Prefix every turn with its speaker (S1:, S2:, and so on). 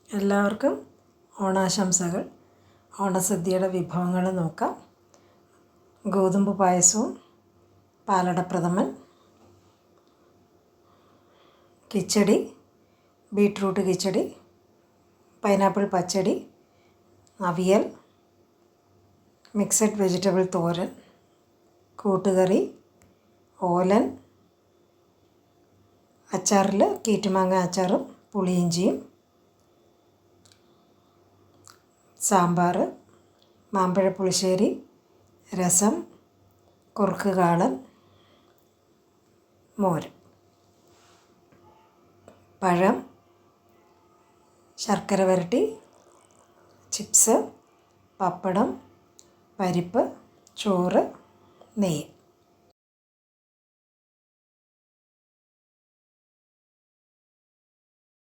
S1: എല്ലാവർക്കും ഓണാശംസകൾ. ഓണസദ്യയുടെ വിഭവങ്ങൾ നോക്കാം. ഗോതമ്പ് പായസവും പാലടപ്രഥമൻ, കിച്ചടി, ബീട്രൂട്ട് കിച്ചടി, പൈനാപ്പിൾ പച്ചടി, അവിയൽ, മിക്സഡ് വെജിറ്റബിൾ തോരൻ, കൂട്ടുകറി, ഓലൻ, അച്ചാറിൽ കീറ്റുമാങ്ങ അച്ചാറും പുളിയിഞ്ചിയും, സാമ്പാർ, മാമ്പഴ പുളിശ്ശേരി, രസം, കുറുക്ക് കാളൻ, മോര്, പഴം, ശർക്കര വരട്ടി, ചിപ്സ്, പപ്പടം, പരിപ്പ്, ചോറ്, നെയ്യ്.